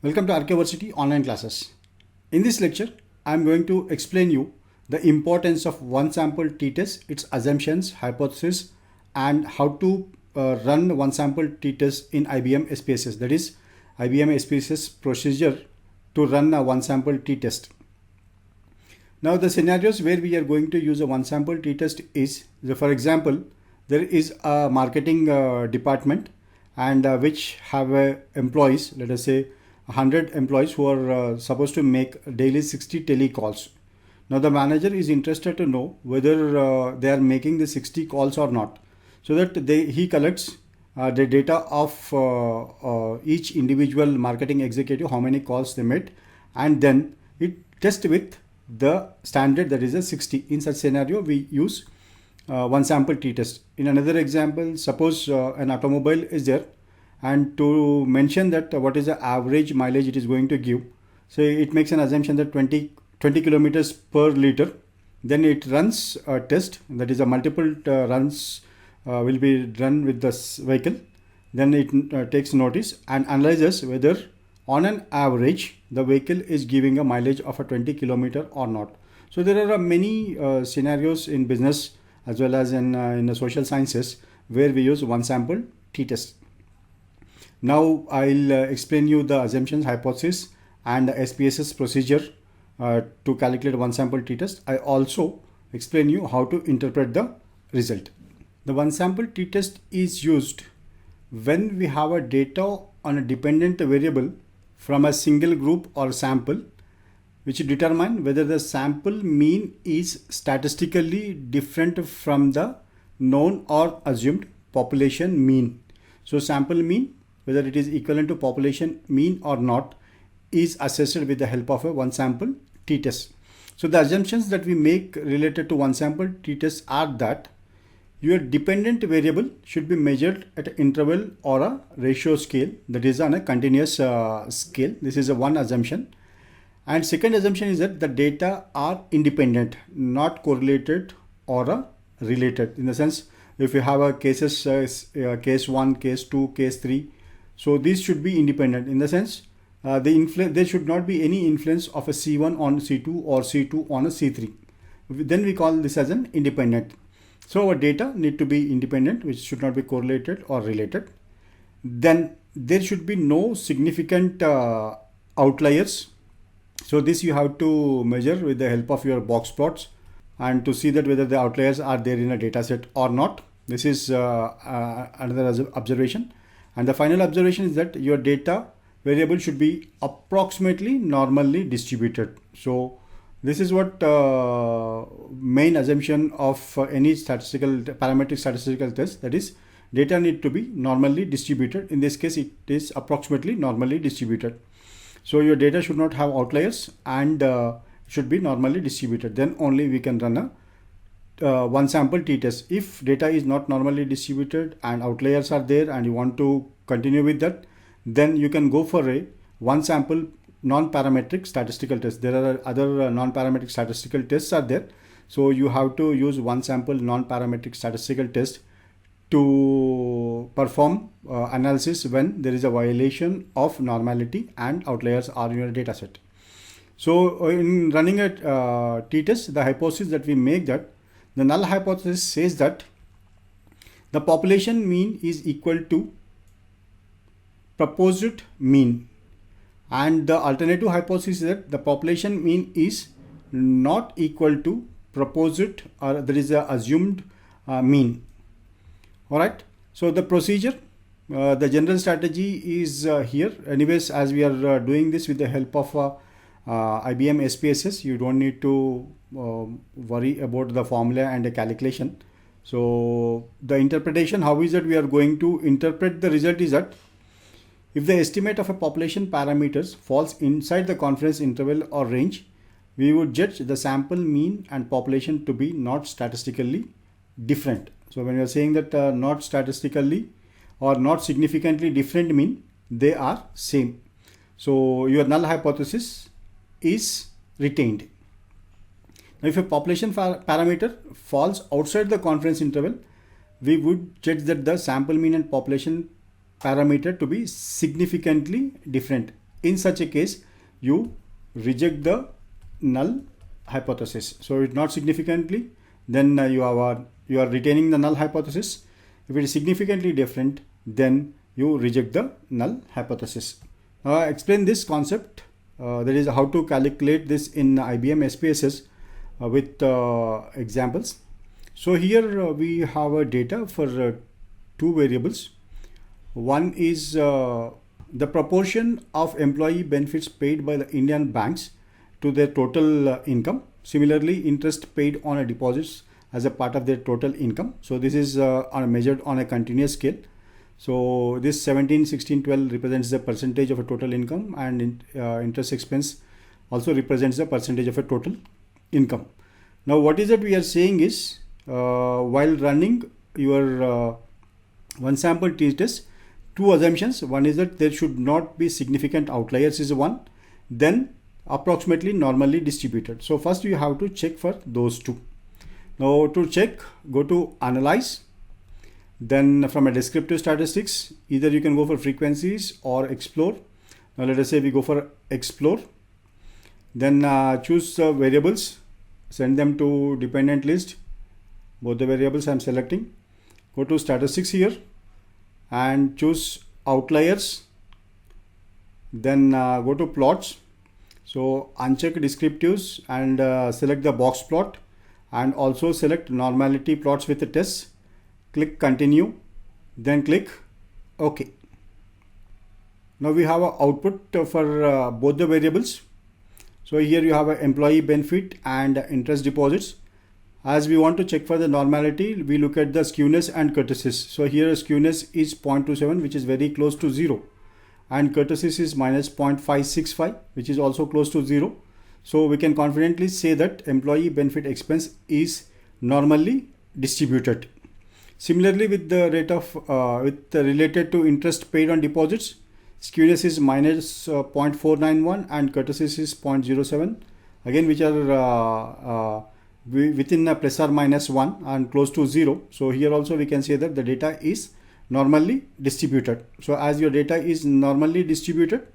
Welcome to Archaeversity online classes. In this lecture, I am going to explain you the importance of one sample t-test, its assumptions, hypothesis, and how to run one sample t-test in IBM SPSS. That is IBM SPSS procedure to run a one sample t-test. Now the scenarios where we are going to use a one sample t-test is, for example, there is a marketing department and which have employees, let us say 100 employees who are supposed to make daily 60 telecalls. Now the manager is interested to know whether they are making the 60 calls or not, so that he collects the data of each individual marketing executive, how many calls they made, and then it tests with the standard, that is a 60. In such scenario we use one sample t-test. In another example, suppose an automobile is there, and to mention that what is the average mileage it is going to give, so it makes an assumption that 20 kilometers per liter. Then it runs a test, that is a multiple runs will be run with this vehicle. Then it takes notice and analyzes whether on an average the vehicle is giving a mileage of a 20 kilometer or not. So there are many scenarios in business as well as in the social sciences where we use one sample t-test. Now I'll explain you the assumptions, hypothesis, and the SPSS procedure to calculate one sample t-test. I also explain you how to interpret the result. The one sample t-test is used when we have a data on a dependent variable from a single group or sample, which determine whether the sample mean is statistically different from the known or assumed population mean. So sample mean, whether it is equivalent to population mean or not, is assessed with the help of a one sample t-test. So the assumptions that we make related to one sample t-test are that your dependent variable should be measured at an interval or a ratio scale, that is on a continuous scale. This is a one assumption. And second assumption is that the data are independent, not correlated or related. In the sense, if you have a cases, case 1, case 2, case 3, so these should be independent. In the sense, there should not be any influence of a C1 on C2 or C2 on a C3. Then we call this as an independent. So our data need to be independent, which should not be correlated or related. Then there should be no significant outliers. So this you have to measure with the help of your box plots and to see that whether the outliers are there in a data set or not. This is another observation. And the final observation is that your data variable should be approximately normally distributed. So this is what main assumption of any statistical parametric statistical test, that is data need to be normally distributed. In this case it is approximately normally distributed. So your data should not have outliers and should be normally distributed. Then only we can run a one sample t-test. If data is not normally distributed and outliers are there and you want to continue with that, then you can go for a one sample non-parametric statistical test. There are other non-parametric statistical tests are there. So you have to use one sample non-parametric statistical test to perform analysis when there is a violation of normality and outliers are in your data set. So in running a t-test, the hypothesis that we make, that the null hypothesis says that the population mean is equal to proposed mean, and the alternative hypothesis is that the population mean is not equal to proposed, or there is a assumed mean. All right. So the procedure, the general strategy is here. Anyways, as we are doing this with the help of IBM SPSS, you don't need to worry about the formula and the calculation. So the interpretation, how is that we are going to interpret the result, is that if the estimate of a population parameters falls inside the confidence interval or range, we would judge the sample mean and population to be not statistically different. So when you are saying that not statistically or not significantly different mean, they are same. So your null hypothesis is retained. Now if a population parameter falls outside the confidence interval, we would judge that the sample mean and population parameter to be significantly different. in such a case, you reject the null hypothesis. So it's not significantly, then you are retaining the null hypothesis. If it is significantly different, then you reject the null hypothesis. Now I explain this concept, that is how to calculate this in IBM SPSS with examples. So here we have a data for two variables. One is the proportion of employee benefits paid by the Indian banks to their total income. Similarly, interest paid on a deposits as a part of their total income. So this is measured on a continuous scale. So this 17, 16, 12 represents the percentage of a total income, and interest expense also represents the percentage of a total income. Now what is that we are saying is, while running your one sample t-test, two assumptions. One is that there should not be significant outliers is one, then approximately normally distributed. So first you have to check for those two. Now to check, go to analyze. Then from a descriptive statistics, either you can go for frequencies or explore. Now let us say we go for explore. Then choose variables, send them to dependent list. Both the variables I am selecting. Go to statistics here and choose outliers. Then go to plots. So uncheck descriptives and select the box plot, and also select normality plots with the test. Click continue, then click OK. Now we have an output for both the variables. So here you have an employee benefit and interest deposits. As we want to check for the normality, we look at the skewness and kurtosis. So here skewness is 0.27, which is very close to 0, and kurtosis is minus 0.565, which is also close to 0. So we can confidently say that employee benefit expense is normally distributed. Similarly, with the rate of related to interest paid on deposits, skewness is minus 0.491 and kurtosis is 0.07, again which are within a plus or minus 1 and close to 0. So here also we can say that the data is normally distributed. So as your data is normally distributed,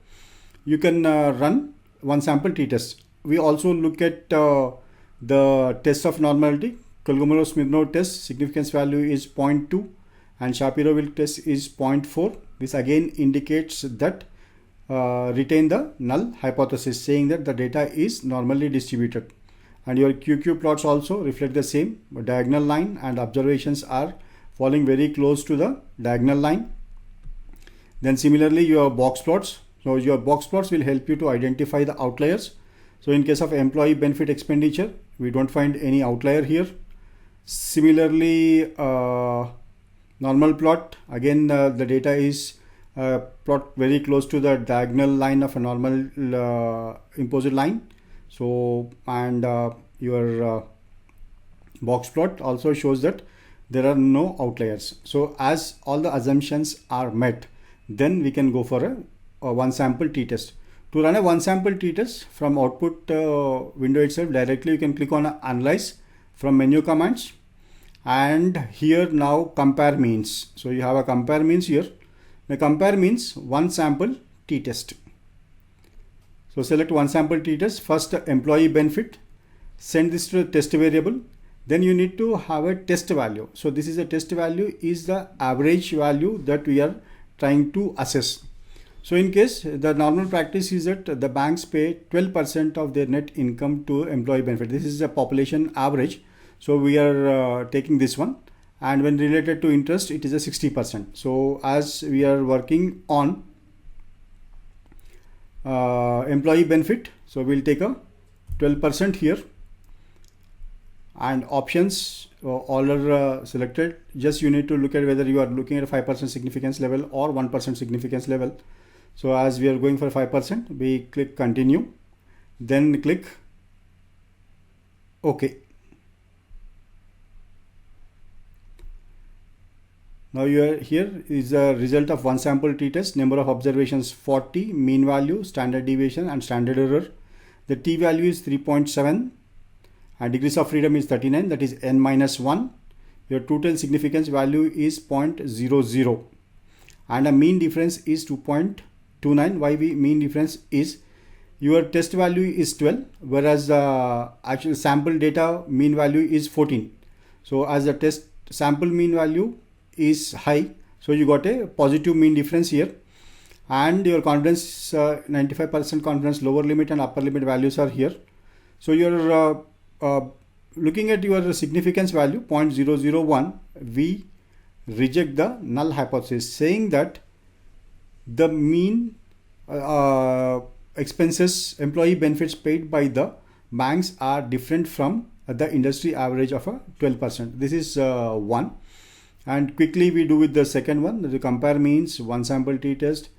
you can run one sample t-test. We also look at the test of normality. Kolmogorov-Smirnov test significance value is 0.2 and Shapiro-Wilk test is 0.4. This again indicates that retain the null hypothesis, saying that the data is normally distributed. And your QQ plots also reflect the same. Diagonal line and observations are falling very close to the diagonal line. Then similarly your box plots. So your box plots will help you to identify the outliers. So in case of employee benefit expenditure, we don't find any outlier here. Similarly, normal plot, again the data is plot very close to the diagonal line of a normal imposed line. So and your box plot also shows that there are no outliers. So as all the assumptions are met, then we can go for a one sample t-test. To run a one sample t-test, from output window itself directly you can click on analyze from menu commands, and here now compare means. So you have a compare means here. The compare means one sample t-test. So select one sample t-test, first employee benefit, send this to the test variable. Then you need to have a test value. So this is a test value, is the average value that we are trying to assess. So in case the normal practice is that the banks pay 12% of their net income to employee benefit. This is a population average. So we are taking this one, and when related to interest, it is a 60%. So as we are working on employee benefit, so we'll take a 12% here, and options all are selected. Just you need to look at whether you are looking at a 5% significance level or 1% significance level. So as we are going for 5%, we click continue, then click OK. Now here is the result of one sample t-test. Number of observations 40, mean value, standard deviation and standard error. The t value is 3.7 and degrees of freedom is 39, that is n minus 1. Your total significance value is 0.00 and a mean difference is 2.2. 0.29. Why we mean difference is your test value is 12, whereas the actual sample data mean value is 14. So as the test sample mean value is high, so you got a positive mean difference here, and your confidence 95% confidence lower limit and upper limit values are here. So you're looking at your significance value 0.001, we reject the null hypothesis, saying that the mean expenses, employee benefits paid by the banks are different from the industry average of a 12%. This is one. And quickly we do with the second one, the compare means, one sample t-test,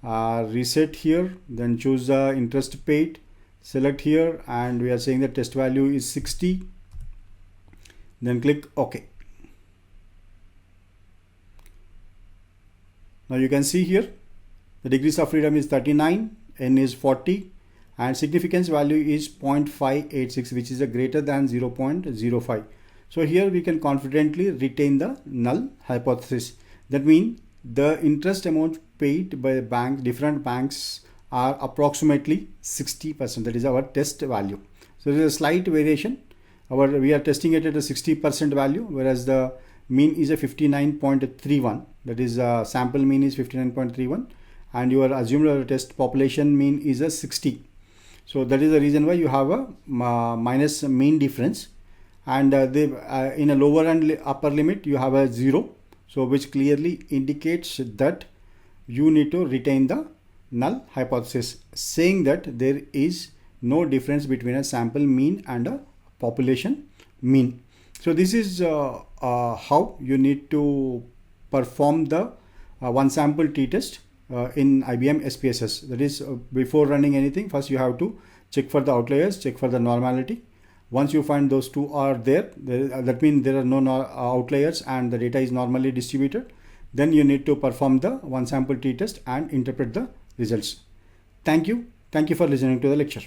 reset here, then choose the interest paid, select here, and we are saying the test value is 60, then click OK. Now you can see here the degrees of freedom is 39, n is 40, and significance value is 0.586, which is a greater than 0.05. So here we can confidently retain the null hypothesis. That means the interest amount paid by banks, different banks, are approximately 60%. That is our test value. So there is a slight variation. We are testing it at a 60% value, whereas the mean is a 59.31. That is sample mean is 59.31, and your assumed test population mean is a 60. So that is the reason why you have a minus mean difference, and in a lower and upper limit you have a 0. So which clearly indicates that you need to retain the null hypothesis, saying that there is no difference between a sample mean and a population mean. So this is how you need to perform the one sample t-test in IBM SPSS. That is, before running anything, first you have to check for the outliers, check for the normality. Once you find those two are there, that means there are no outliers and the data is normally distributed, then you need to perform the one sample t-test and interpret the results. Thank you. Thank you for listening to the lecture.